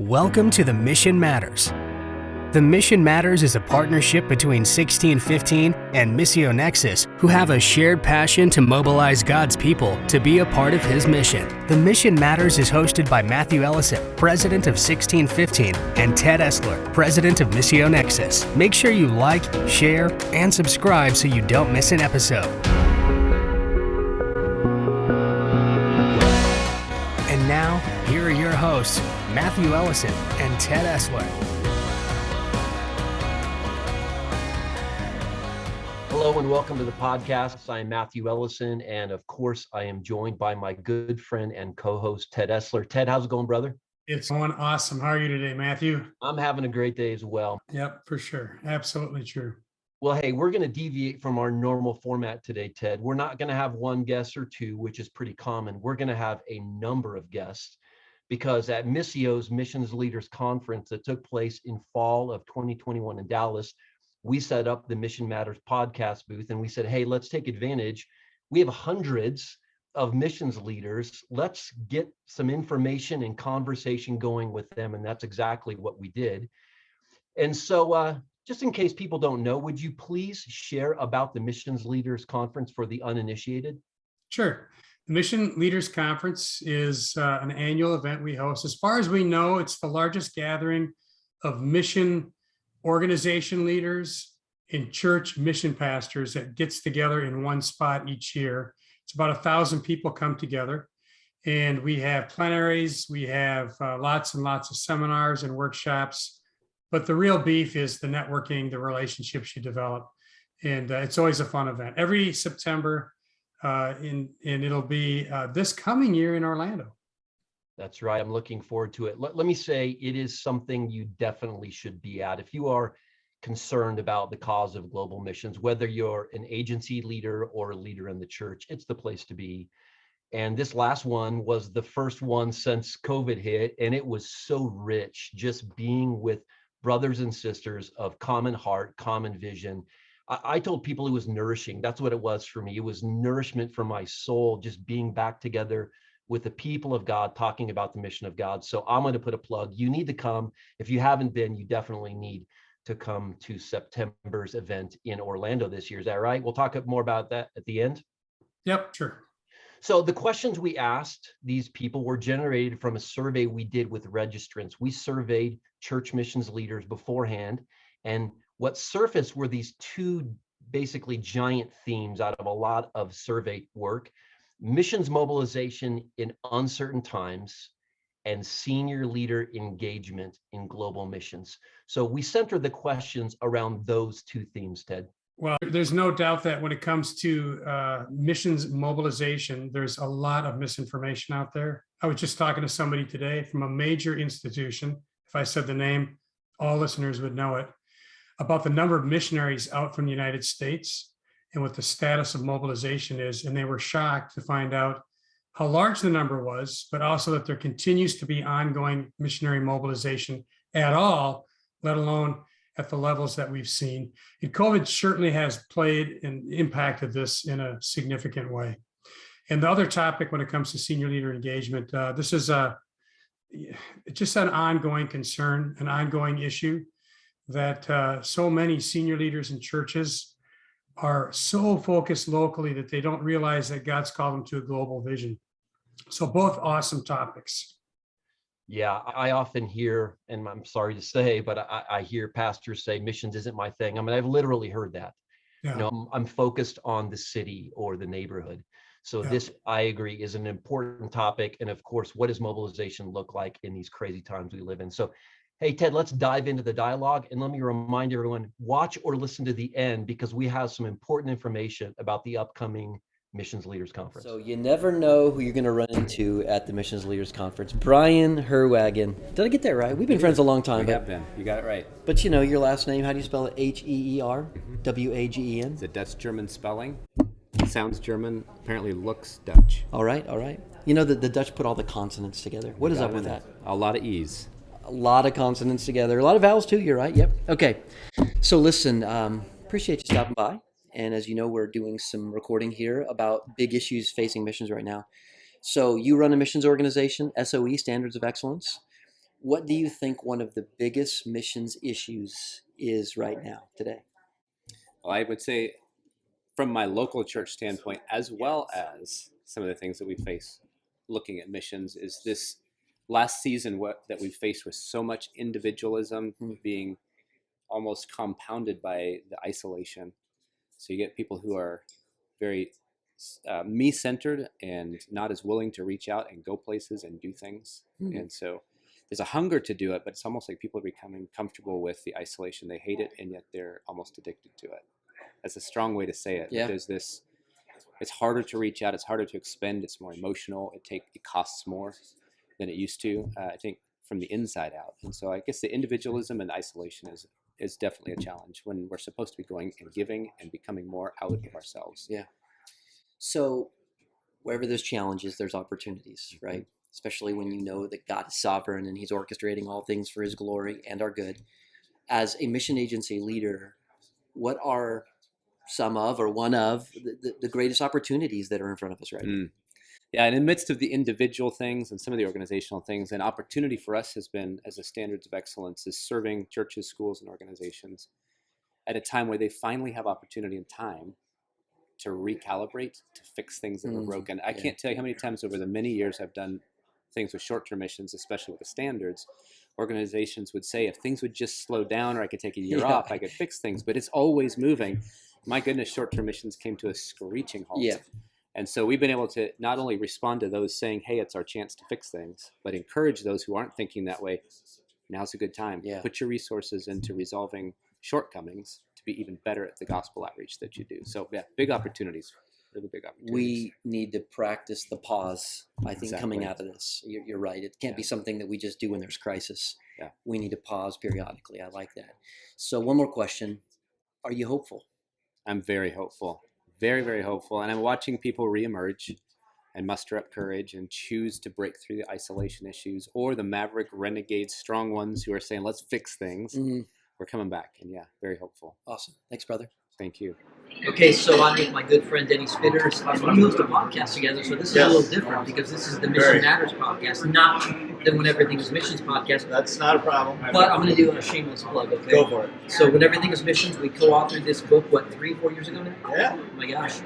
Welcome to the Mission Matters. The Mission Matters is a partnership between 1615 and Missio, who have a shared passion to mobilize God's people to be a part of His mission. The Mission Matters is hosted by Matthew Ellison, president of 1615, and Ted Essler, president of Missio. Make sure you like, share, and subscribe so you don't miss an episode. And now, here are your hosts, Matthew Ellison and Ted Essler. Hello and welcome to the podcast. I am Matthew Ellison, and of course, I am joined by my good friend and co-host, Ted Essler. Ted, how's it going, brother? It's going awesome. How are you today, Matthew? I'm having a great day as well. Yep, for sure. Absolutely true. Well, hey, we're going to deviate from our normal format today, Ted. We're not going to have one guest or two, which is pretty common. We're going to have a number of guests because at Missio's Missions Leaders Conference that took place in fall of 2021 in Dallas, we set up the Mission Matters podcast booth and we said, hey, let's take advantage. We have hundreds of missions leaders. Let's get some information and conversation going with them. And that's exactly what we did. And so just in case people don't know, would you please share about the Missions Leaders Conference for the uninitiated? Sure. The Mission Leaders Conference is an annual event we host. As far as we know, it's the largest gathering of mission organization leaders and church mission pastors that gets together in one spot each year. It's about 1,000 people come together, and we have plenaries, we have lots and lots of seminars and workshops, but the real beef is the networking, the relationships you develop, and it's always a fun event. Every September, and it'll be this coming year in Orlando. That's right. I'm looking forward to it. Let me say it is something you definitely should be at. If you are concerned about the cause of global missions, whether you're an agency leader or a leader in the church, it's the place to be. And this last one was the first one since COVID hit, and it was so rich just being with brothers and sisters of common heart, common vision. I told people it was nourishing. That's what it was for me. It was nourishment for my soul, just being back together with the people of God, talking about the mission of God. So I'm going to put a plug. You need to come. If you haven't been, you definitely need to come to September's event in Orlando this year. Is that right? We'll talk more about that at the end. Yep, sure. So the questions we asked these people were generated from a survey we did with registrants. We surveyed church missions leaders beforehand, and what surfaced were these two basically giant themes out of a lot of survey work: missions mobilization in uncertain times and senior leader engagement in global missions. So we centered the questions around those two themes, Ted. Well, there's no doubt that when it comes to missions mobilization, there's a lot of misinformation out there. I was just talking to somebody today from a major institution. If I said the name, all listeners would know it, about the number of missionaries out from the United States and what the status of mobilization is. And they were shocked to find out how large the number was, but also that there continues to be ongoing missionary mobilization at all, let alone at the levels that we've seen. And COVID certainly has played and impacted this in a significant way. And the other topic when it comes to senior leader engagement, this is just an ongoing concern, an ongoing issue that so many senior leaders in churches are so focused locally that they don't realize that God's called them to a global vision. So both awesome topics. Yeah, I often hear, and I'm sorry to say, but I hear pastors say missions isn't my thing. I mean, I've literally heard that. Yeah. You know, I'm focused on the city or the neighborhood. So This, I agree, is an important topic. And of course, what does mobilization look like in these crazy times we live in? So hey, Ted, let's dive into the dialogue. And let me remind everyone, watch or listen to the end because we have some important information about the upcoming Missions Leaders Conference. So you never know who you're going to run into at the Missions Leaders Conference. Brian Herwagen. Did I get that right? We've been friends a long time. We have been. You got it right. But you know your last name, how do you spell it? H-E-E-R? W-A-G-E-N? It's a Dutch-German spelling. Sounds German, apparently looks Dutch. All right, all right. You know that the Dutch put all the consonants together. What is up with that? A lot of E's. A lot of consonants together. A lot of vowels too, you're right. Yep. Okay. So listen, appreciate you stopping by. And as you know, we're doing some recording here about big issues facing missions right now. So you run a missions organization, SOE, Standards of Excellence. what do you think one of the biggest missions issues is right now today? Well, I would say from my local church standpoint, as well as some of the things that we face looking at missions, is this last season that we faced with so much individualism being almost compounded by the isolation. So you get people who are very me-centered and not as willing to reach out and go places and do things. And so there's a hunger to do it, but it's almost like people are becoming comfortable with the isolation. They hate it, and yet they're almost addicted to it. That's a strong way to say it. Yeah. There's this, it's harder to reach out. It's harder to expend. It's more emotional. It costs more than it used to, I think, from the inside out. And so I guess the individualism and isolation is definitely a challenge when we're supposed to be going and giving and becoming more out of ourselves. Yeah. So wherever there's challenges, there's opportunities, right? Especially when you know that God is sovereign and he's orchestrating all things for his glory and our good. As a mission agency leader, what are some of or one of the greatest opportunities that are in front of us right now? Yeah, and in the midst of the individual things and some of the organizational things, an opportunity for us has been, as a standards of excellence, is serving churches, schools, and organizations at a time where they finally have opportunity and time to recalibrate, to fix things that were broken. I can't tell you how many times over the many years I've done things with short-term missions, especially with the standards, organizations would say, if things would just slow down or I could take a year off, I could fix things, but it's always moving. My goodness, short-term missions came to a screeching halt. Yeah. And so we've been able to not only respond to those saying, hey, it's our chance to fix things, but encourage those who aren't thinking that way. Now's a good time. Yeah. Put your resources into resolving shortcomings to be even better at the gospel outreach that you do. So yeah, big opportunities, really big opportunities. We need to practice the pause, I think, Exactly. coming out of this. You're right. It can't be something that we just do when there's crisis. Yeah. We need to pause periodically. I like that. So one more question. Are you hopeful? I'm very hopeful, very, very hopeful. And I'm watching people reemerge and muster up courage and choose to break through the isolation issues, or the maverick renegade strong ones who are saying, let's fix things. We're coming back. And yeah, very hopeful. Awesome. Thanks, brother. Thank you. Okay, so I'm with my good friend Denny Spitters. We host a podcast together, so this is a little different because this is the Mission Matters podcast, not the When Everything is Missions podcast. That's not a problem. But I'm going to do a shameless plug, okay? Go for it. So When Everything is Missions, we co-authored this book, 3-4 years ago now? Yeah. Oh my gosh.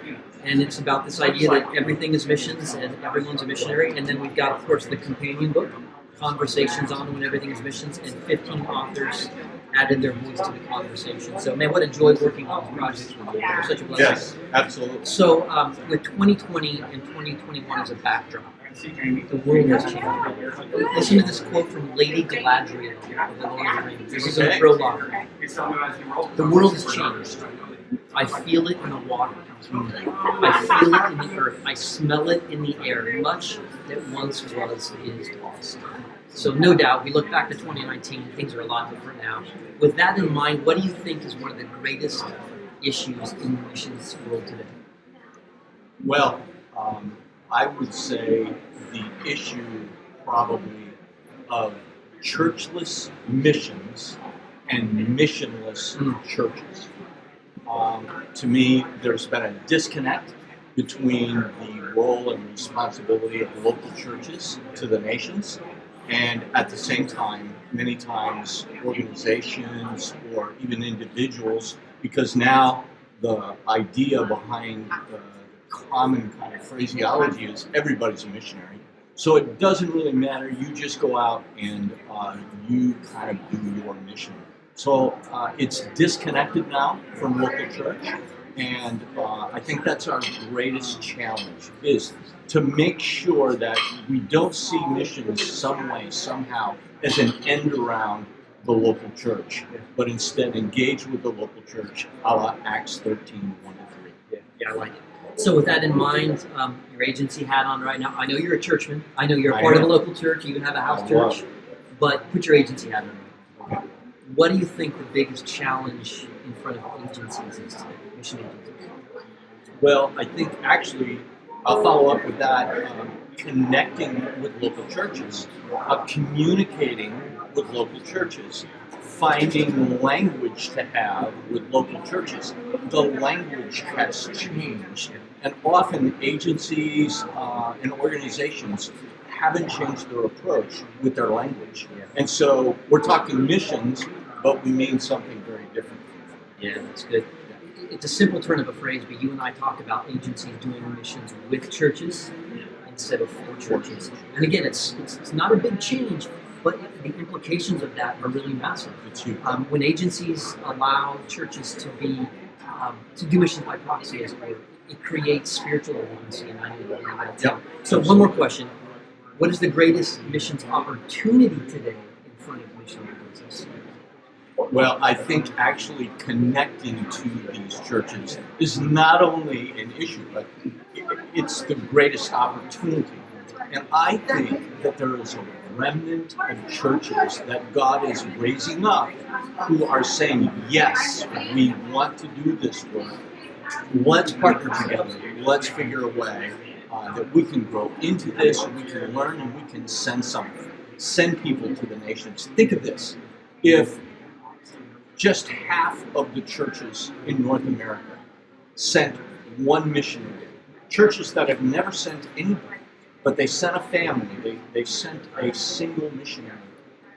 And it's about this idea that everything is missions and everyone's a missionary. And then we've got, of course, the companion book, Conversations on When Everything is Missions, and 15 authors added their voice to the conversation. So, man, what a joy working on these projects with you. They're such a blessing. Yes, absolutely. So, with 2020 and 2021 as a backdrop, the world has changed. Listen to this quote from Lady Galadriel of the Lord of the Rings. This is a prologue. The world has changed. I feel it in the water. I feel it in the earth. I smell it in the air. Much that once was is lost. So no doubt, we look back to 2019, things are a lot different now. With that in mind, what do you think is one of the greatest issues in the missions world today? Well, I would say the issue probably of churchless missions and missionless churches. To me, there's been a disconnect between the role and responsibility of local churches to the nations, and at the same time, many times organizations or even individuals, because now the idea behind the common kind of phraseology is everybody's a missionary. So it doesn't really matter, you just go out and you kind of do your mission. So it's disconnected now from local church, and I think that's our greatest challenge, is to make sure that we don't see missions some way, somehow, as an end around the local church, but instead engage with the local church, a la Acts 13, 1-3. Yeah, I like it. So with that in mind, your agency hat on right now, I know you're a churchman, I know you're a part of a local church, you even have a house church, but put your agency hat on. Okay. What do you think the biggest challenge in front of agencies is today, mission agencies? Well, I think actually I'll follow up with that. Connecting with local churches, communicating with local churches, finding language to have with local churches. The language has changed, and often agencies and organizations haven't changed their approach with their language. And so we're talking missions, but we mean something very different. Yeah, that's good. It's a simple turn of a phrase, but you and I talk about agencies doing missions with churches instead of for churches. And again, it's not a big change, but the implications of that are really massive. It's huge. When agencies allow churches to do missions by proxy, as it were, it creates spiritual agency, and I need to believe that. Yep. So one more question. What is the greatest missions opportunity today in front of mission agencies? Well, I think actually connecting to these churches is not only an issue, but it's the greatest opportunity. And I think that there is a remnant of churches that God is raising up who are saying, yes, we want to do this work. Let's partner together. Let's figure a way that we can grow into this, we can learn, and we can send people to the nations. Think of this. If just half of the churches in North America sent one missionary, churches that have never sent anybody, but they sent a family, they sent a single missionary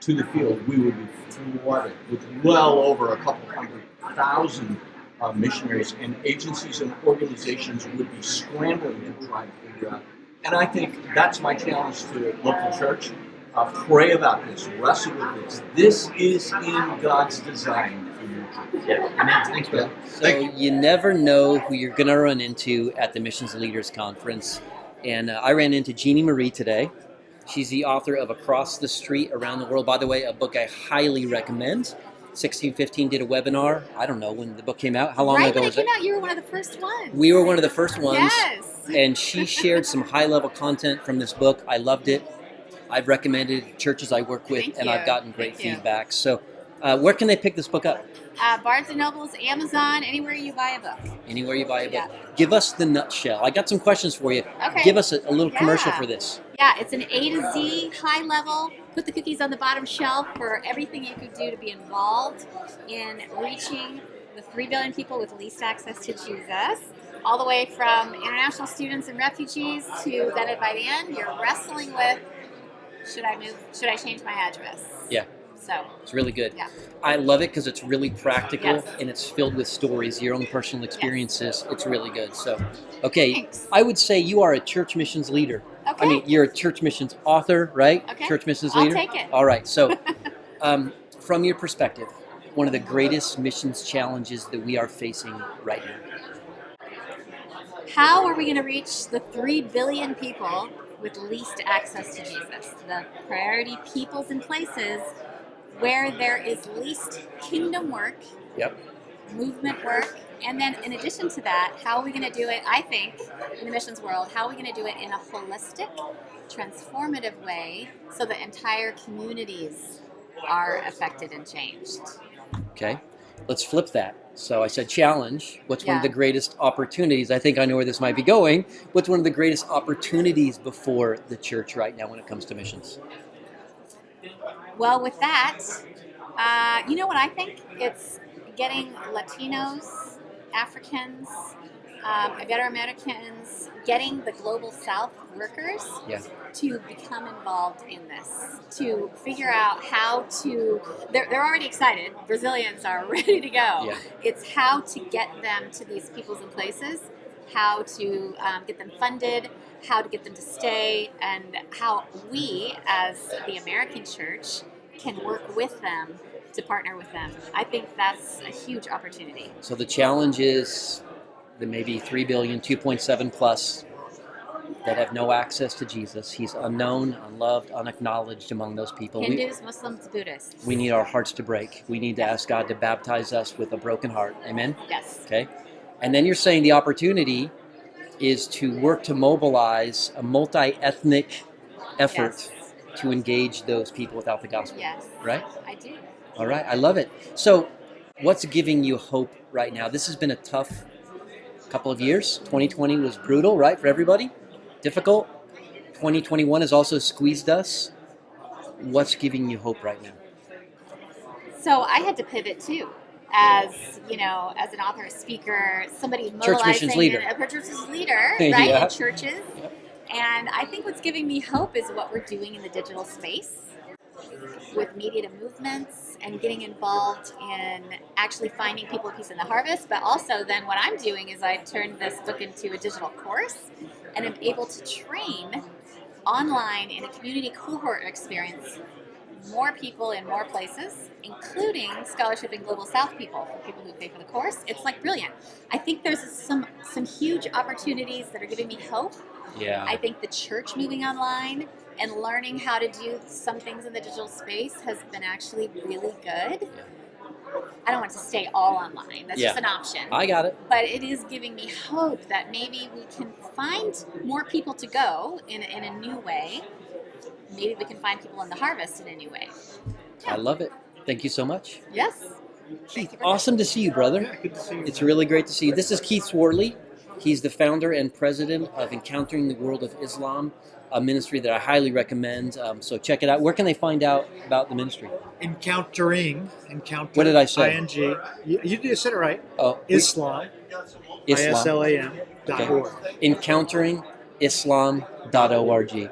to the field, we would be flooded with well over a couple 100,000 missionaries, and agencies and organizations would be scrambling to try to figure out. And I think that's my challenge to local church. Pray about this, wrestle with this. This is in God's design for your church. Yeah, amen. Thanks, brother. So you never know who you're going to run into at the Missions Leaders Conference. And I ran into Jeannie Marie today. She's the author of Across the Street, Around the World. By the way, a book I highly recommend. 1615 did a webinar. I don't know when the book came out. How long right ago when was it it? came out, you were one of the first ones. We were one of the first ones. Yes. And she shared some high-level content from this book. I loved it. I've recommended churches I work with, Thank and you. I've gotten great Thank you. feedback. So where can they pick this book up? Barnes & Noble's, Amazon, anywhere you buy a book. Anywhere you buy a book. Yeah. Give us the nutshell. I got some questions for you. Okay. Give us a little commercial Yeah. for this. Yeah, it's an A to Z, high level. Put the cookies on the bottom shelf for everything you could do to be involved in reaching the 3 billion people with least access to Jesus. All the way from international students and refugees to then by the end, you're wrestling with, should I move? Should I change my address? Yeah. So It's really good. Yeah. I love it because it's really practical Yes. and it's filled with stories, your own personal experiences. It's really good. So, okay, Thanks. I would say you are a church missions leader. Okay. I mean, you're a church missions author, right? Okay. Church missions I'll leader. take it. All right. So, from your perspective, one of the greatest missions challenges that we are facing right now. How are we going to reach the 3 billion people with least access to Jesus? The priority peoples and places where there is least kingdom work, Yep. movement work, and then in addition to that, how are we going to do it, I think, in the missions world, how are we going to do it in a holistic, transformative way so that entire communities are affected and changed? Okay. Let's flip that. So I said challenge. What's one of Yeah. the greatest opportunities? I think I know where this might be going. What's one of the greatest opportunities before the church right now when it comes to missions? Well, with that, you know what I think? It's getting Latinos, Africans, Ibero-Americans, getting the global South workers Yeah. to become involved in this, to figure out how to, they're already excited. Brazilians are ready to go. Yeah. It's how to get them to these peoples and places, how to get them funded, how to get them to stay, and how we, as the American church, can work with them to partner with them. I think that's a huge opportunity. So the challenge is the maybe 3 billion, 2.7 plus that have no access to Jesus. He's unknown, unloved, unacknowledged among those people. Hindus, Muslims, Buddhists. We need our hearts to break. We need to ask God to baptize us with a broken heart. Amen? Yes. Okay. And then you're saying the opportunity is to work to mobilize a multi-ethnic effort Yes. to engage those people without the gospel. Yes. Right? I do. All right. I love it. So what's giving you hope right now? This has been a tough couple of years. 2020 was brutal, right, for everybody? Difficult. 2021 has also squeezed us. What's giving you hope right now? So I had to pivot too, as as an author, speaker, somebody Church missions mobilizing leader. a church missions leader, right, Yeah. in churches. And I think what's giving me hope is what we're doing in the digital space with media to movements and getting involved in actually finding people a piece in the harvest. But also then what I'm doing is I turned this book into a digital course and am able to train online in a community cohort experience more people in more places, including scholarship in Global South people, for people who pay for the course. It's like brilliant. I think there's some huge opportunities that are giving me hope. Yeah. I think the church moving online and learning how to do some things in the digital space has been actually really good. I don't want it to stay all online. That's just an option. I got it. But it is giving me hope that maybe we can find more people to go in a new way. Maybe we can find people in the harvest in a new way. I love it. Thank you so much. Yes. Keith, awesome to see you, brother. Yeah, good to see you. It's really great to see you. This is Keith Swartley. He's the founder and president of Encountering the World of Islam, a ministry that I highly recommend. So check it out. Where can they find out about the ministry? Encounter. What did I say? ING. You said it right. Oh, Islam. ISLAM.org. EncounteringIslam.org.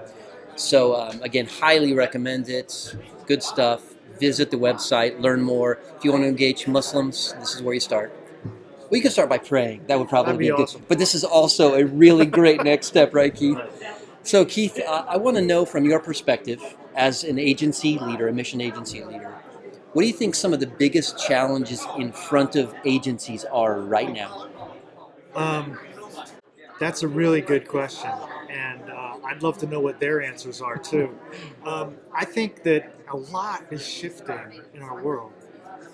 So again, highly recommend it. Good stuff. Visit the website, learn more. If you want to engage Muslims, this is where you start. Well, you can start by praying. That would probably That'd be be good. awesome. But this is also a really great next step, right, Keith? So, Keith, I want to know from your perspective as an agency leader, a mission agency leader, what do you think some of the biggest challenges in front of agencies are right now? That's a really good question, and I'd love to know what their answers are too. I think that a lot is shifting in our world.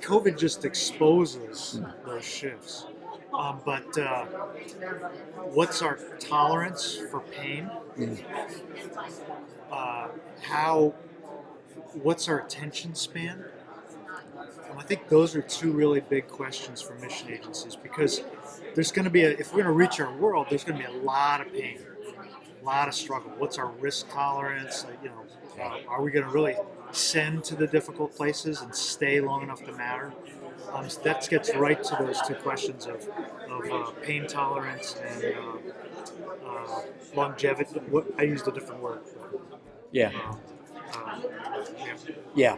COVID just exposes those shifts. But what's our tolerance for pain? What's our attention span? I think those are two really big questions for mission agencies, because there's going to be if we're going to reach our world, there's going to be a lot of pain, a lot of struggle. What's our risk tolerance? Are we going to really send to the difficult places and stay long enough to matter? So that gets right to those two questions of pain tolerance and longevity. I used a different word. Yeah. Yeah.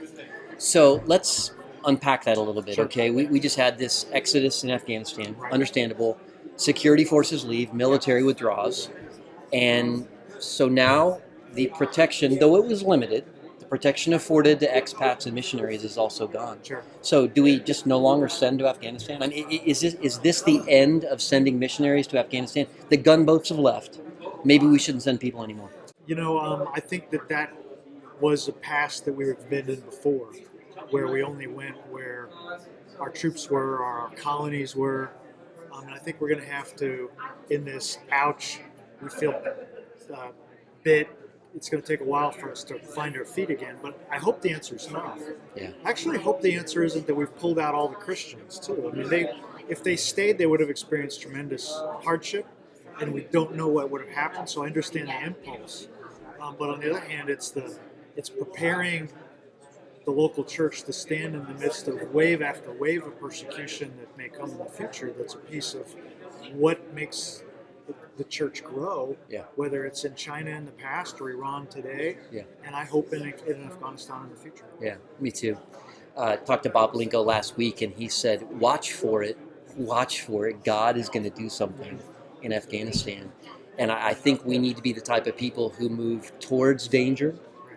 So let's unpack that a little bit, Sure. okay? We just had this exodus in Afghanistan, understandable. Security forces leave, military withdraws. And so now the protection, though it was limited, the protection afforded to expats and missionaries is also gone. Sure. So do we just no longer send to Afghanistan? I mean, is this the end of sending missionaries to Afghanistan? The gunboats have left. Maybe we shouldn't send people anymore. I think that was a past that we've been in before, where we only went where our troops were, or our colonies were. And I think we're going to have to, in this we feel bit, it's going to take a while for us to find our feet again. But I hope the answer is no. Yeah. I actually hope the answer isn't that we've pulled out all the Christians, too. I mean, if they stayed, they would have experienced tremendous hardship, and we don't know what would have happened, so I understand the impulse. But on the other hand, it's preparing the local church to stand in the midst of wave after wave of persecution that may come in the future. That's a piece of what makes the church grow, whether it's in China in the past or Iran today, and I hope in Afghanistan in the future. Yeah, me too. Talked to Bob Linko last week, and he said, watch for it. God is going to do something in Afghanistan. And I think we need to be the type of people who move towards danger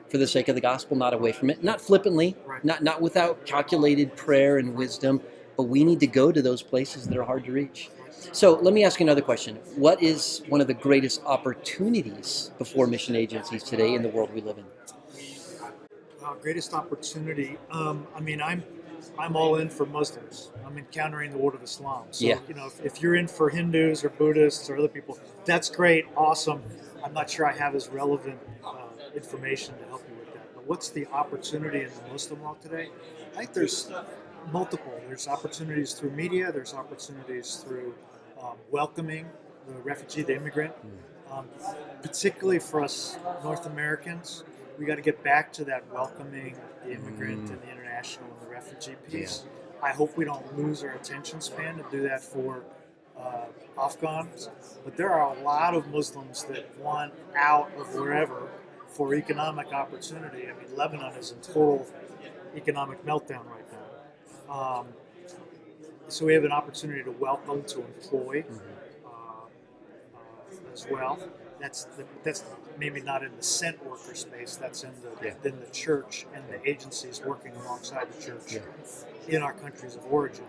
for the sake of the gospel, not away from it, not flippantly, not without calculated prayer and wisdom, but we need to go to those places that are hard to reach. So let me ask you another question. What is one of the greatest opportunities before mission agencies today in the world we live in? Greatest opportunity. I'm all in for Muslims. I'm encountering the world of Islam. So, if you're in for Hindus or Buddhists or other people, that's great, awesome. I'm not sure I have as relevant information to help you with that. But what's the opportunity in the Muslim world today? I think there's multiple. There's opportunities through media. There's opportunities through welcoming the refugee, the immigrant. Particularly for us North Americans, we got to get back to that welcoming the immigrant and the international and the refugee piece. I hope we don't lose our attention span to do that for Afghans, but there are a lot of Muslims that want out of wherever for economic opportunity. I mean, Lebanon is in total economic meltdown right now. So we have an opportunity to welcome, to employ as well. That's maybe not in the sent worker space. That's in the church and the agencies working alongside the church in our countries of origin.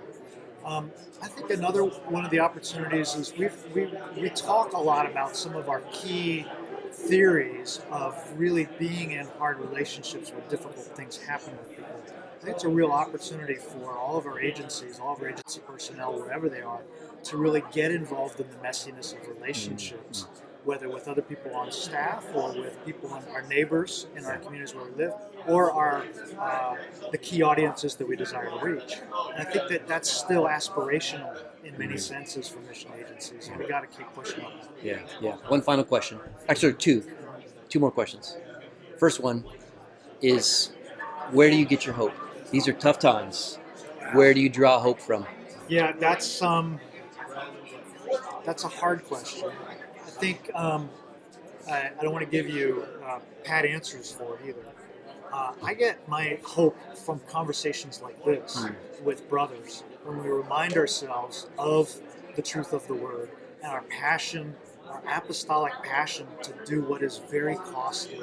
I think another one of the opportunities is we talk a lot about some of our key theories of really being in hard relationships where difficult things happen with people. I think it's a real opportunity for all of our agencies, all of our agency personnel, wherever they are, to really get involved in the messiness of relationships, whether with other people on staff or with people, our neighbors in our communities where we live, or the key audiences that we desire to reach. And I think that that's still aspirational in many senses for mission agencies, and we got to keep pushing on that. Yeah. One final question. Actually, two more questions. First one is, where do you get your hope? These are tough times. Where do you draw hope from? Yeah, that's a hard question. I think I don't want to give you pat answers for it either. I get my hope from conversations like this with brothers, when we remind ourselves of the truth of the word and our passion, our apostolic passion to do what is very costly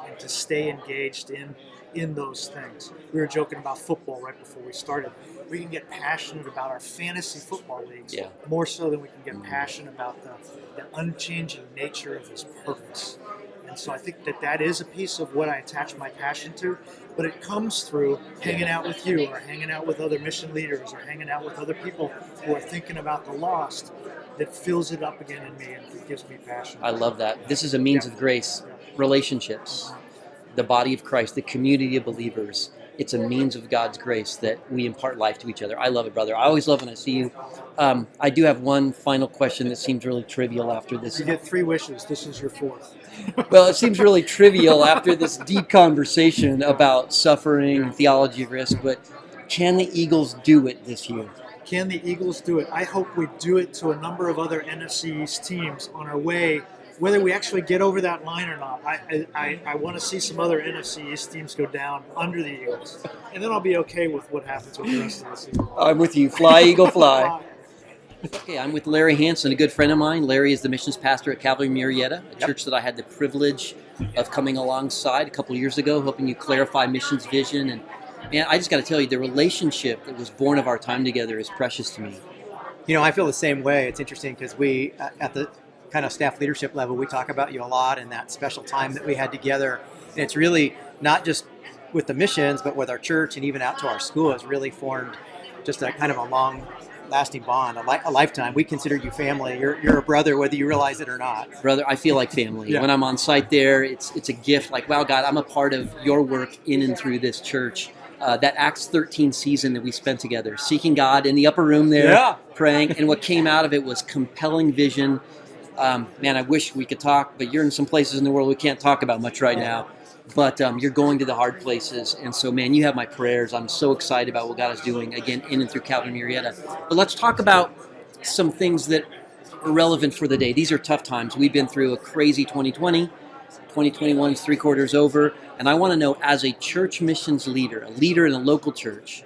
and to stay engaged in those things. We were joking about football right before we started. We can get passionate about our fantasy football leagues more so than we can get passionate about the unchanging nature of his purpose. And so I think that is a piece of what I attach my passion to, but it comes through hanging out with you or hanging out with other mission leaders or hanging out with other people who are thinking about the lost, that fills it up again in me and gives me passion. I love that. This is a means of grace, relationships, the body of Christ, the community of believers. It's a means of God's grace that we impart life to each other. I love it, brother. I always love when I see you. I do have one final question that seems really trivial after this. You get 3 wishes. This is your 4th. Well, it seems really trivial after this deep conversation about suffering, theology of risk, but can the Eagles do it this year? Can the Eagles do it? I hope we do it to a number of other NFC East teams on our way, whether we actually get over that line or not. I want to see some other NFC East teams go down under the Eagles, and then I'll be okay with what happens with the rest of the season. I'm with you. Fly, Eagle, fly. Okay, I'm with Larry Hanson, a good friend of mine. Larry is the missions pastor at Calvary Murrieta, a church that I had the privilege of coming alongside a couple of years ago, helping you clarify missions vision. And man, I just got to tell you, the relationship that was born of our time together is precious to me. You know, I feel the same way. It's interesting because we, at the kind of staff leadership level, we talk about you a lot and that special time that we had together. And it's really not just with the missions, but with our church and even out to our school has really formed just a kind of a long-lasting bond, a lifetime. We consider you family. You're a brother, whether you realize it or not. Brother, I feel like family. When I'm on site there, it's a gift. Like, wow, God, I'm a part of your work in and through this church. That Acts 13 season that we spent together, seeking God in the upper room there, praying, and what came out of it was compelling vision. Man, I wish we could talk, but you're in some places in the world we can't talk about much right now. But you're going to the hard places, and so, man, you have my prayers. I'm so excited about what God is doing, again, in and through Calvary Murrieta. But let's talk about some things that are relevant for the day. These are tough times. We've been through a crazy 2020. 2021 is 3/4 over, and I want to know, as a church missions leader, a leader in a local church,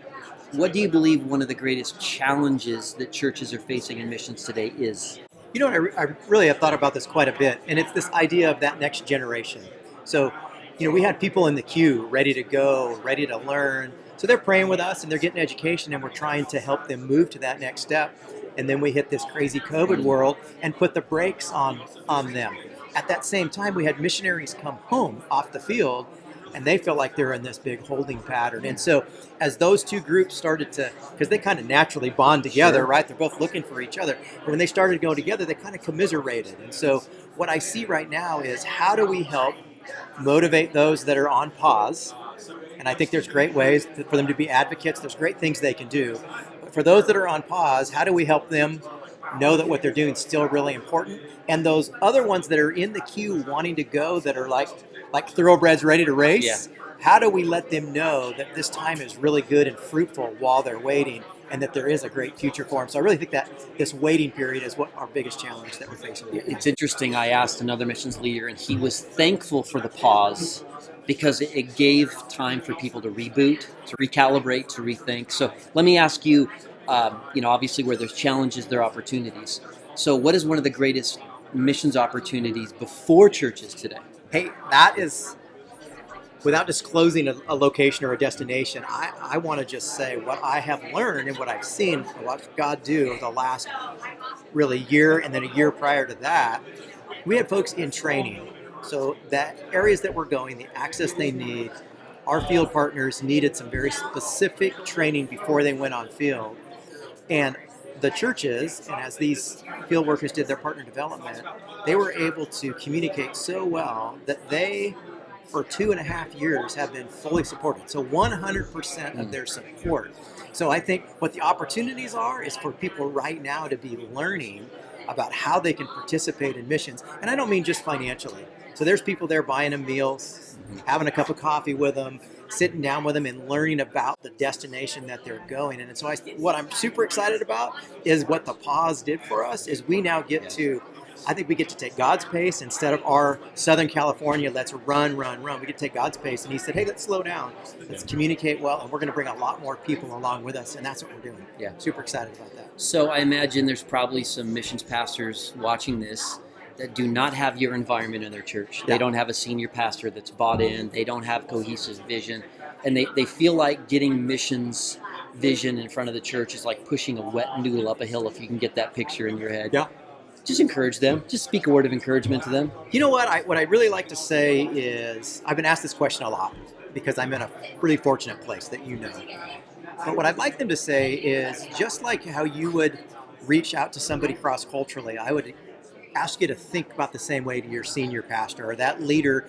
what do you believe one of the greatest challenges that churches are facing in missions today is? You know what, I really have thought about this quite a bit, and it's this idea of that next generation. So, you know, we had people in the queue ready to go, ready to learn. So they're praying with us and they're getting education, and we're trying to help them move to that next step. And then we hit this crazy COVID world and put the brakes on them. At that same time, we had missionaries come home off the field, and they feel like they're in this big holding pattern. And so as those two groups started to, because they kind of naturally bond together, right? They're both looking for each other. But when they started to go together, they kind of commiserated. And so what I see right now is, how do we help motivate those that are on pause? And I think there's great ways for them to be advocates. There's great things they can do. But for those that are on pause, how do we help them know that what they're doing is still really important. And those other ones that are in the queue wanting to go, that are like thoroughbreds ready to race, how do we let them know that this time is really good and fruitful while they're waiting, and that there is a great future for them? So I really think that this waiting period is what our biggest challenge that we're facing. It's interesting. I asked another missions leader, and he was thankful for the pause because it gave time for people to reboot, to recalibrate, to rethink. So let me ask you, obviously where there's challenges, there are opportunities. So what is one of the greatest missions opportunities before churches today? Hey, that is, without disclosing a location or a destination, I want to just say what I have learned and what I've seen, what God do the last really year, and then a year prior to that. We had folks in training. So that areas that we're going, the access they need, our field partners needed some very specific training before they went on field. And the churches, and as these field workers did their partner development, they were able to communicate so well that they, for 2.5 years, have been fully supported. So 100% of their support. So I think what the opportunities are is for people right now to be learning about how they can participate in missions. And I don't mean just financially. So there's people there buying them meals, having a cup of coffee with them, sitting down with them and learning about the destination that they're going. And so what I'm super excited about is what the pause did for us is we now get to, I think we get to take God's pace instead of our Southern California, let's run. We get to take God's pace. And he said, hey, let's slow down. Let's communicate well. And we're going to bring a lot more people along with us. And that's what we're doing. Yeah. Super excited about that. So I imagine there's probably some missions pastors watching this that do not have your environment in their church. They don't have a senior pastor that's bought in. They don't have cohesive vision. And they feel like getting missions vision in front of the church is like pushing a wet noodle up a hill, if you can get that picture in your head. Yeah. Just encourage them. Just speak a word of encouragement to them. You know what? What I really like to say is, I've been asked this question a lot because I'm in a really fortunate place that you know. But what I'd like them to say is, just like how you would reach out to somebody cross-culturally, I would ask you to think about the same way to your senior pastor or that leader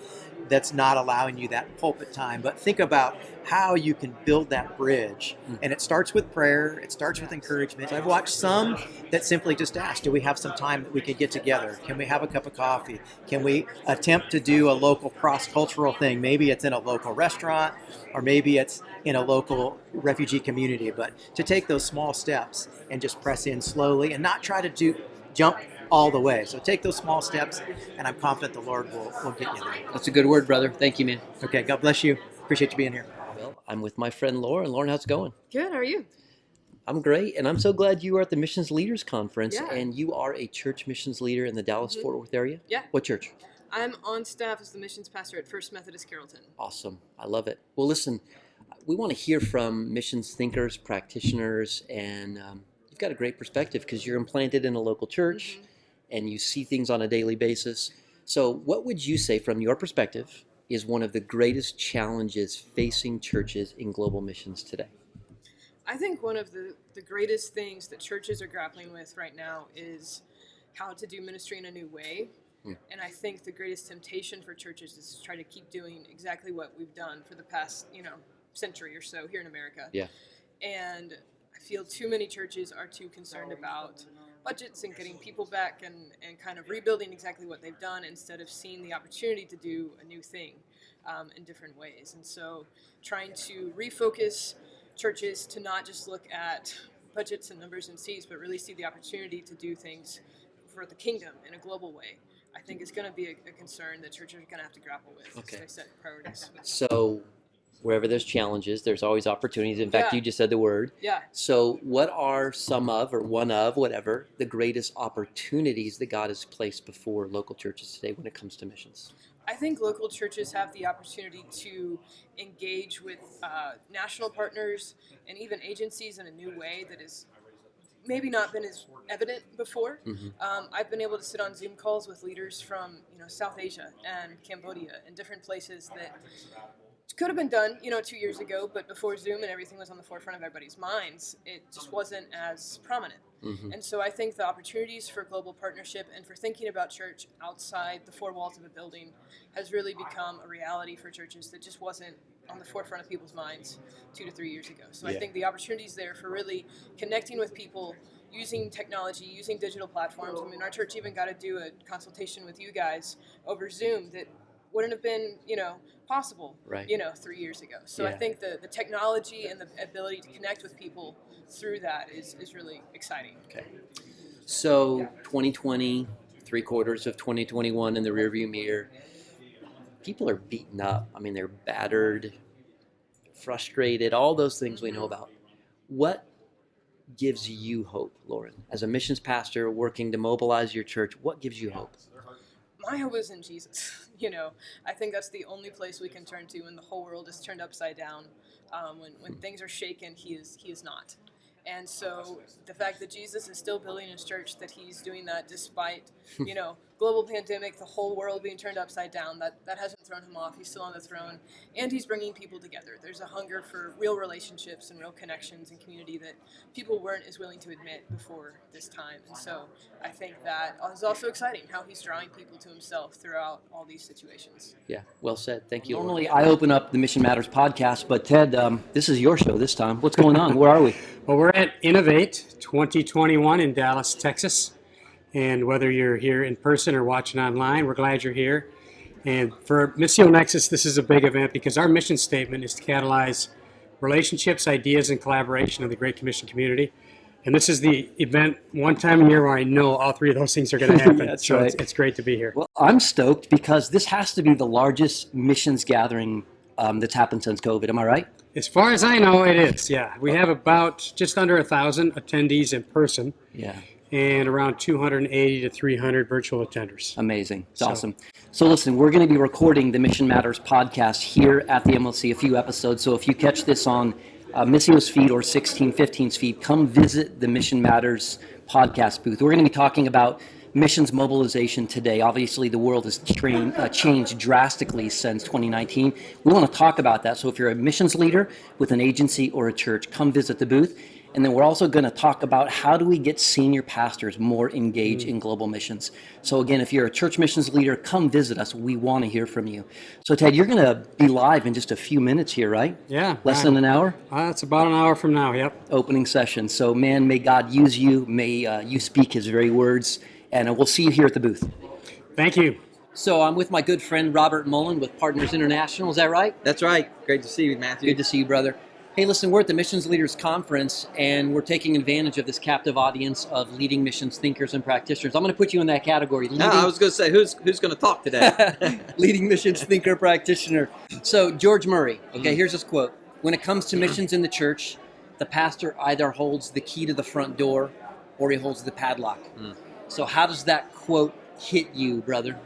that's not allowing you that pulpit time, but think about how you can build that bridge. And it starts with prayer. It starts with encouragement. I've watched some that simply just ask, do we have some time that we can get together? Can we have a cup of coffee? Can we attempt to do a local cross-cultural thing? Maybe it's in a local restaurant, or maybe it's in a local refugee community, but to take those small steps and just press in slowly and not try to jump all the way. So take those small steps, and I'm confident the Lord will get you there. That's a good word, brother. Thank you, man. Okay, God bless you. Appreciate you being here. Well, I'm with my friend Lauren. Lauren, how's it going? Good, how are you? I'm great, and I'm so glad you are at the Missions Leaders Conference, Yeah. and you are a church missions leader in the Dallas-Fort Worth area? Yeah. What church? I'm on staff as the missions pastor at First Methodist Carrollton. Awesome. I love it. Well, listen, we want to hear from missions thinkers, practitioners, and you've got a great perspective because you're implanted in a local church and you see things on a daily basis. So what would you say from your perspective is one of the greatest challenges facing churches in global missions today? I think one of the greatest things that churches are grappling with right now is how to do ministry in a new way. And I think the greatest temptation for churches is to try to keep doing exactly what we've done for the past, century or so here in America. Yeah. And I feel too many churches are too concerned about budgets and getting people back and kind of rebuilding exactly what they've done instead of seeing the opportunity to do a new thing in different ways. And so trying to refocus churches to not just look at budgets and numbers and seats, but really see the opportunity to do things for the kingdom in a global way, I think is going to be a concern that churches are going to have to grapple with as they set priorities. So wherever there's challenges, there's always opportunities. In fact, you just said the word. Yeah. So what are some of, or one of, whatever, the greatest opportunities that God has placed before local churches today when it comes to missions? I think local churches have the opportunity to engage with national partners and even agencies in a new way that is maybe not been as evident before. I've been able to sit on Zoom calls with leaders from South Asia and Cambodia and different places that could have been done 2 years ago, but before Zoom and everything was on the forefront of everybody's minds, it just wasn't as prominent. And so I think the opportunities for global partnership and for thinking about church outside the four walls of a building has really become a reality for churches that just wasn't on the forefront of people's minds 2 to 3 years ago. So I think the opportunities there for really connecting with people using technology, using digital platforms. I mean, our church even got to do a consultation with you guys over Zoom that wouldn't have been, possible, Right. 3 years ago. So I Yeah. think the technology and the ability to connect with people through that is really exciting. Okay. So 2020, 3/4 of 2021 in the rearview mirror. People are beaten up. I mean, they're battered, frustrated, all those things we know about. What gives you hope, Lauren? As a missions pastor working to mobilize your church, what gives you hope? My hope is in Jesus. I think that's the only place we can turn to when the whole world is turned upside down. When things are shaken, he is not. And so the fact that Jesus is still building his church, that he's doing that despite, global pandemic, the whole world being turned upside down, that hasn't thrown him off. He's still on the throne, and he's bringing people together. There's a hunger for real relationships and real connections and community that people weren't as willing to admit before this time. And so I think that is also exciting, how he's drawing people to himself throughout all these situations. Yeah, well said. Thank you. Normally, I open up the Mission Matters podcast, but Ted, this is your show this time. What's going on? Where are we? Well, we're at Innovate 2021 in Dallas, Texas. And whether you're here in person or watching online, we're glad you're here. And for Missio Nexus, this is a big event because our mission statement is to catalyze relationships, ideas, and collaboration in the Great Commission community. And this is the event one time a year where I know all three of those things are going to happen. That's so right. It's great to be here. Well, I'm stoked because this has to be the largest missions gathering that's happened since COVID. Am I right? As far as I know, it is, yeah. We have about just under 1,000 attendees in person. Yeah. And around 280 to 300 virtual attenders. Amazing. It's awesome. So listen, we're going to be recording the Mission Matters podcast here at the MLC, a few episodes. So if you catch this on Missio's feed or 1615's feed, come visit the Mission Matters podcast booth. We're going to be talking about missions mobilization today. Obviously, the world has changed drastically since 2019. We want to talk about that. So if you're a missions leader with an agency or a church, come visit the booth. And then we're also going to talk about how do we get senior pastors more engaged in global missions. So again, if you're a church missions leader, come visit us. We want to hear from you. So Ted, you're going to be live in just a few minutes here, right? Yeah. Less than an hour? It's about an hour from now, yep. Opening session. So man, may God use you. May you speak his very words. And we'll see you here at the booth. Thank you. So I'm with my good friend Robert Mullen with Partners International. Is that right? That's right. Great to see you, Matthew. Good to see you, brother. Hey, listen, we're at the Missions Leaders Conference, and we're taking advantage of this captive audience of leading missions thinkers and practitioners. I'm going to put you in that category. I was going to say, who's going to talk today? Leading missions thinker practitioner. So George Murray, here's his quote. When it comes to missions in the church, the pastor either holds the key to the front door or he holds the padlock. So how does that quote hit you, brother?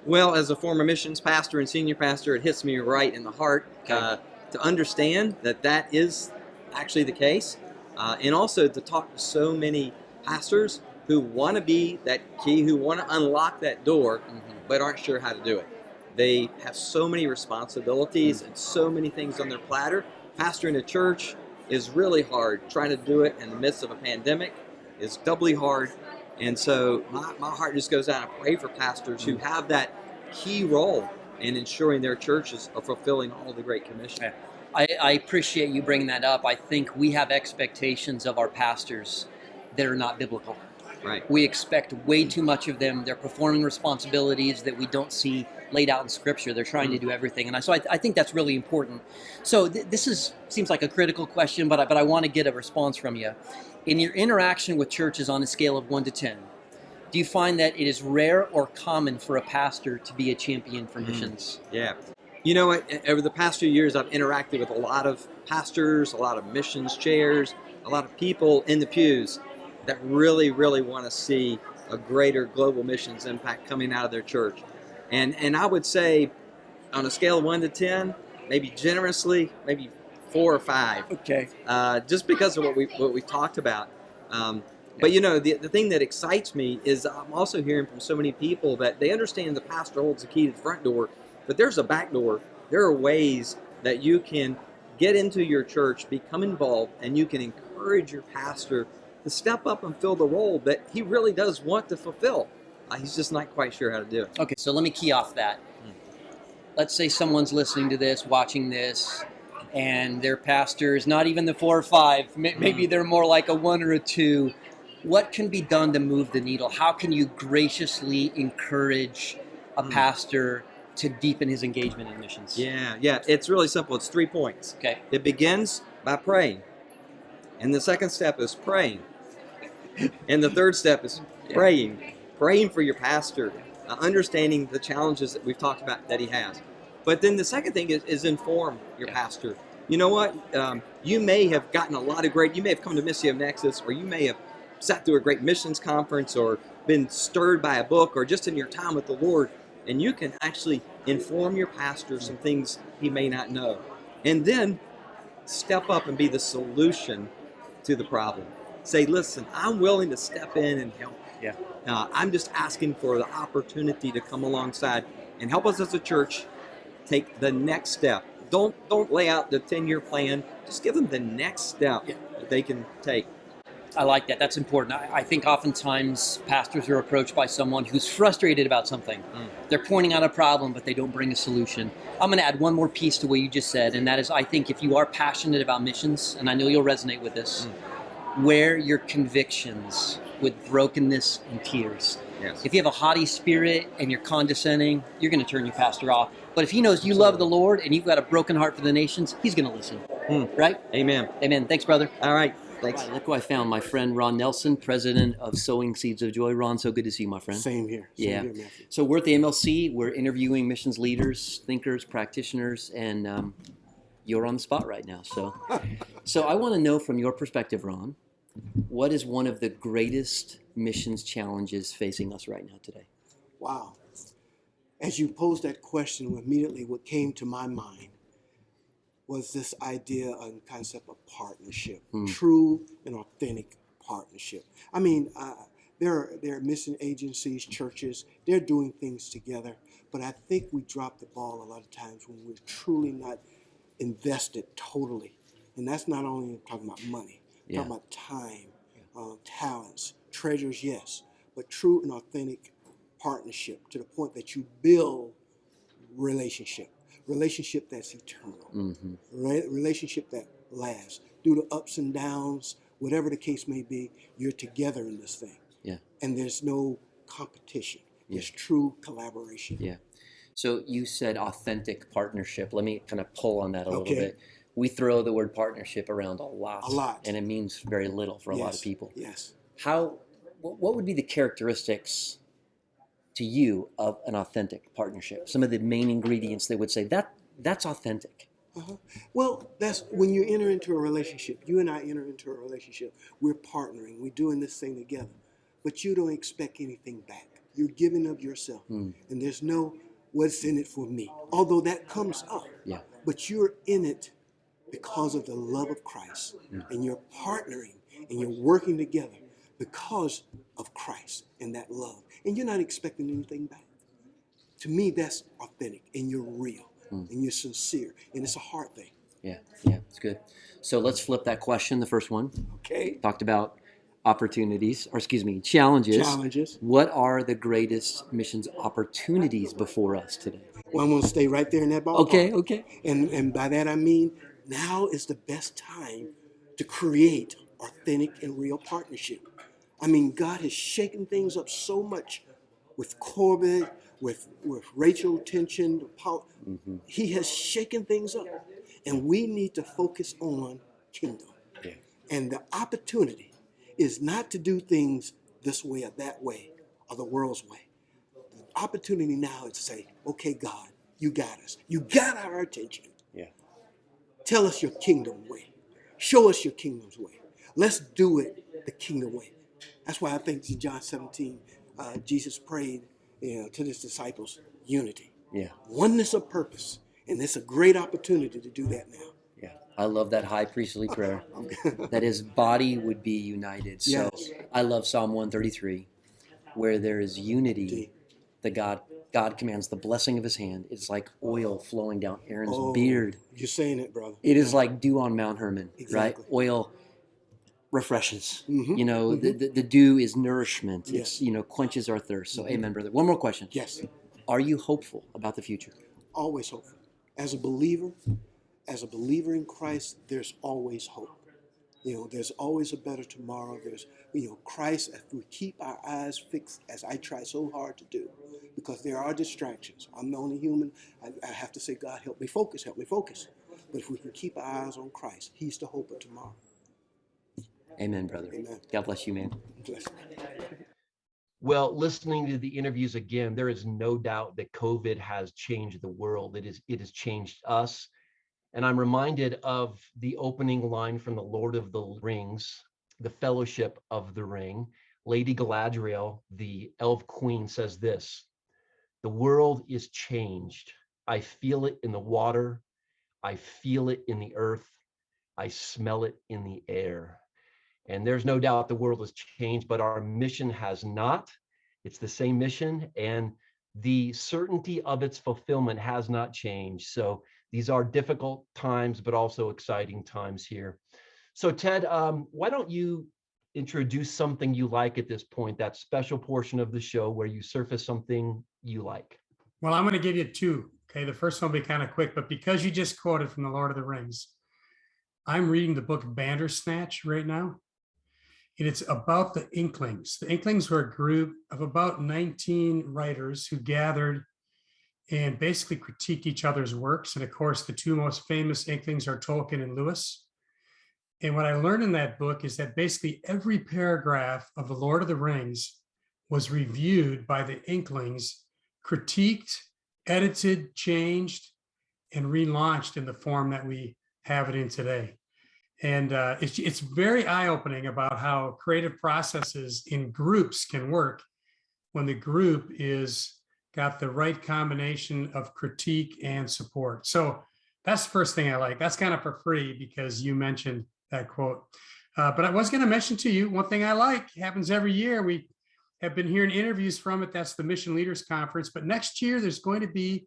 Well, as a former missions pastor and senior pastor, it hits me right in the heart. Okay. To understand that is actually the case, and also to talk to so many pastors who want to be that key, who want to unlock that door, but aren't sure how to do it. They have so many responsibilities and so many things on their platter. Pastoring a church is really hard. Trying to do it in the midst of a pandemic is doubly hard. And so my heart just goes out and pray for pastors who have that key role in ensuring their churches are fulfilling all the Great Commission. I appreciate you bringing that up. I think we have expectations of our pastors that are not biblical. Right. We expect way too much of them. They're performing responsibilities that we don't see laid out in Scripture. They're trying to do everything. And I think that's really important. So this seems like a critical question, but I want to get a response from you. In your interaction with churches on a scale of 1 to 10, do you find that it is rare or common for a pastor to be a champion for missions? Yeah. You know what? Over the past few years, I've interacted with a lot of pastors, a lot of missions chairs, a lot of people in the pews that really, really want to see a greater global missions impact coming out of their church. And I would say on a scale of 1 to 10, maybe generously, maybe 4 or 5. Okay. Just because of what we talked about. But you know, the thing that excites me is I'm also hearing from so many people that they understand the pastor holds the key to the front door, but there's a back door. There are ways that you can get into your church, become involved, and you can encourage your pastor to step up and fill the role that he really does want to fulfill. He's just not quite sure how to do it. Okay, so let me key off that. Let's say someone's listening to this, watching this, and their pastor is not even the 4 or 5. Maybe they're more like a 1 or a 2. what can be done to move the needle? How can you graciously encourage a pastor to deepen his engagement in missions? Yeah. It's really simple. It's 3 points. Okay. It begins by praying. And the second step is praying. And the third step is praying for your pastor, understanding the challenges that we've talked about that he has. But then the second thing is inform your pastor. You know what? You may have gotten a lot of you may have come to Missio Nexus, or you may have sat through a great missions conference, or been stirred by a book, or just in your time with the Lord, and you can actually inform your pastor some things he may not know. And then step up and be the solution to the problem. Say, listen, I'm willing to step in and help. Yeah. I'm just asking for the opportunity to come alongside and help us as a church take the next step. Don't lay out the 10-year plan. Just give them the next step that they can take. I like that. That's important. I think oftentimes pastors are approached by someone who's frustrated about something. They're pointing out a problem, but they don't bring a solution. I'm going to add one more piece to what you just said, and that is, I think if you are passionate about missions, and I know you'll resonate with this, wear your convictions with brokenness and tears. Yes. If you have a haughty spirit and you're condescending, you're going to turn your pastor off. But if he knows you love the Lord and you've got a broken heart for the nations, he's going to listen. Right? Amen. Amen. Thanks, brother. All right. Thanks. Right, look who I found, my friend Ron Nelson, president of Sowing Seeds of Joy. Ron, so good to see you, my friend. Same here. Same here, Matthew. So we're at the MLC. We're interviewing missions leaders, thinkers, practitioners, and you're on the spot right now. So I want to know from your perspective, Ron, what is one of the greatest missions challenges facing us right now today? Wow. As you posed that question, immediately what came to my mind was this idea and concept of partnership, true and authentic partnership. I mean, there are mission agencies, churches, they're doing things together, but I think we drop the ball a lot of times when we're truly not invested totally. And that's not only talking about money, talking about time, talents, treasures, yes, but true and authentic partnership to the point that you build relationship that's eternal, relationship that lasts. Through the ups and downs, whatever the case may be, you're together in this thing. Yeah. And there's no competition. There's true collaboration. Yeah. So you said authentic partnership. Let me kind of pull on that a little bit. We throw the word partnership around a lot. And it means very little for a lot of people. Yes. What would be the characteristics to you of an authentic partnership? Some of the main ingredients they would say that's authentic. Well, that's when you enter into a relationship. You and I enter into a relationship. We're partnering. We're doing this thing together. But you don't expect anything back. You're giving of yourself. And there's no what's in it for me. Although that comes up. Yeah. But you're in it because of the love of Christ. And you're partnering and you're working together because of Christ and that love. And you're not expecting anything back. To me, that's authentic and you're real and you're sincere and it's a heart thing. Yeah, it's good. So let's flip that question, the first one. Okay. Talked about challenges. Challenges. What are the greatest missions opportunities before us today? Well, I'm going to stay right there in that ballpark. Okay. And by that I mean now is the best time to create authentic and real partnership. I mean, God has shaken things up so much with Corbett, with racial tension. He has shaken things up. And we need to focus on kingdom. Yeah. And the opportunity is not to do things this way or that way or the world's way. The opportunity now is to say, okay, God, you got us. You got our attention. Yeah. Tell us your kingdom way. Show us your kingdom's way. Let's do it the kingdom way. That's why I think in John 17, Jesus prayed to his disciples, unity. Yeah. Oneness of purpose. And it's a great opportunity to do that now. Yeah. I love that high priestly prayer. That his body would be united. So Yes. I love Psalm 133, where there is unity. God commands the blessing of his hand. It's like oil flowing down Aaron's beard. You're saying it, brother. It is like dew on Mount Hermon, Exactly. right? Oil refreshes. The dew is nourishment. Yes. It's, quenches our thirst. So amen, brother. One more question. Yes. Are you hopeful about the future? Always hopeful. As a believer in Christ, there's always hope. There's always a better tomorrow. There's, Christ, if we keep our eyes fixed, as I try so hard to do, because there are distractions. I'm the only human. I have to say, God, help me focus, help me focus. But if we can keep our eyes on Christ, He's the hope of tomorrow. Amen, brother. Amen. God bless you, man. Bless. Well, listening to the interviews again, there is no doubt that COVID has changed the world. It has changed us. And I'm reminded of the opening line from the Lord of the Rings, the Fellowship of the Ring. Lady Galadriel, the elf queen, says this: "The world is changed. I feel it in the water. I feel it in the earth. I smell it in the air." And there's no doubt the world has changed, but our mission has not. It's the same mission, and the certainty of its fulfillment has not changed. So these are difficult times, but also exciting times here. So Ted, why don't you introduce something you like at this point, that special portion of the show where you surface something you like? Well, I'm going to give you two. Okay, the first one will be kind of quick, but because you just quoted from the Lord of the Rings, I'm reading the book Bandersnatch right now. And it's about the Inklings. The Inklings were a group of about 19 writers who gathered and basically critiqued each other's works. And of course, the two most famous Inklings are Tolkien and Lewis. And what I learned in that book is that basically every paragraph of The Lord of the Rings was reviewed by the Inklings, critiqued, edited, changed, and relaunched in the form that we have it in today. And it's very eye-opening about how creative processes in groups can work when the group is got the right combination of critique and support. So that's the first thing I like. That's kind of for free because you mentioned that quote. But I was going to mention to you one thing I like, happens every year. We have been hearing interviews from it. That's the Mission Leaders Conference. But next year, there's going to be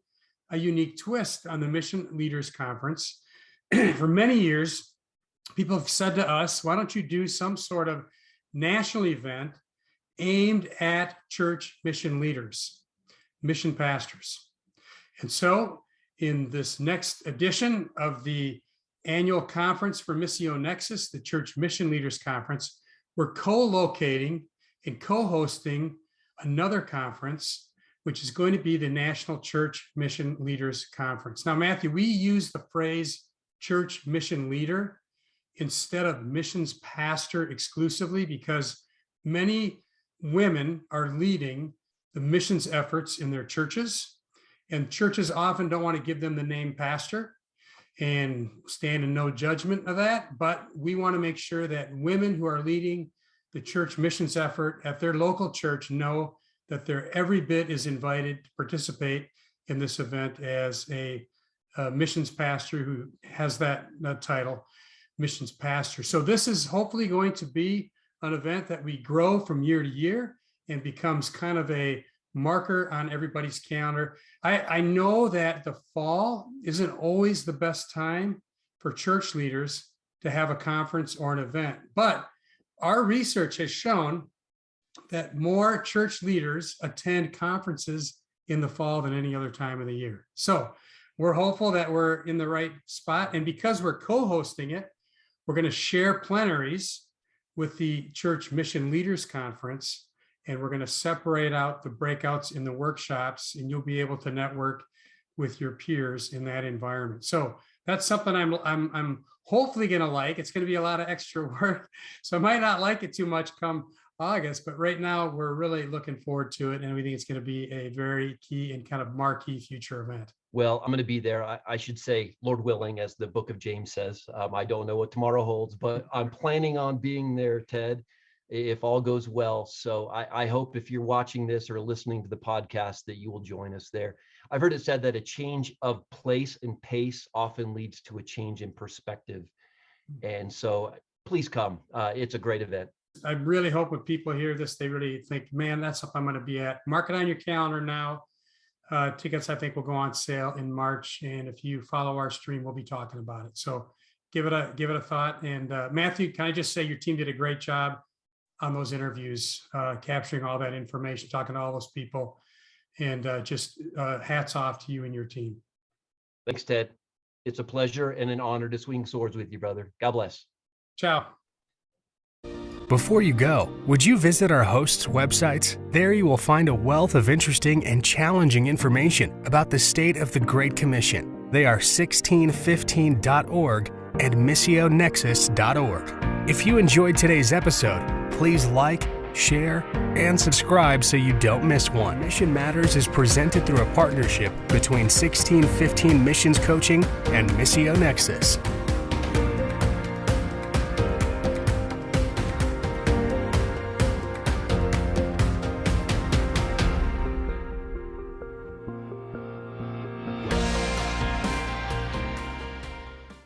a unique twist on the Mission Leaders Conference. For many years, people have said to us, why don't you do some sort of national event aimed at church mission leaders, mission pastors? And so in this next edition of the annual conference for Missio Nexus, the Church Mission Leaders Conference, we're co-locating and co-hosting another conference, which is going to be the National Church Mission Leaders Conference. Now, Matthew, we use the phrase church mission leader instead of missions pastor exclusively because many women are leading the missions efforts in their churches, and churches often don't want to give them the name pastor and stand in no judgment of that. But we want to make sure that women who are leading the church missions effort at their local church know that they're every bit as invited to participate in this event as a missions pastor who has that title, missions pastor. So this is hopefully going to be an event that we grow from year to year and becomes kind of a marker on everybody's calendar. I know that the fall isn't always the best time for church leaders to have a conference or an event, but our research has shown that more church leaders attend conferences in the fall than any other time of the year. So we're hopeful that we're in the right spot. And because we're co-hosting it, we're going to share plenaries with the Church Mission Leaders Conference, and we're going to separate out the breakouts in the workshops, and you'll be able to network with your peers in that environment. So that's something I'm hopefully going to like. It's going to be a lot of extra work, so I might not like it too much come August, but right now we're really looking forward to it, and we think it's going to be a very key and kind of marquee future event. Well, I'm going to be there. I should say, Lord willing, as the book of James says. I don't know what tomorrow holds, but I'm planning on being there, Ted, if all goes well. So I hope if you're watching this or listening to the podcast that you will join us there. I've heard it said that a change of place and pace often leads to a change in perspective. And so please come. It's a great event. I really hope when people hear this, they really think, man, that's something I'm going to be at. Mark it on your calendar now. Tickets, I think, will go on sale in March. And if you follow our stream, we'll be talking about it. So give it a thought. And Matthew, can I just say your team did a great job on those interviews, capturing all that information, talking to all those people, and just hats off to you and your team. Thanks, Ted. It's a pleasure and an honor to swing swords with you, brother. God bless. Ciao. Before you go, would you visit our hosts' websites? There you will find a wealth of interesting and challenging information about the state of the Great Commission. They are 1615.org and missionexus.org. If you enjoyed today's episode, please like, share, and subscribe so you don't miss one. Mission Matters is presented through a partnership between 1615 Missions Coaching and Missio Nexus.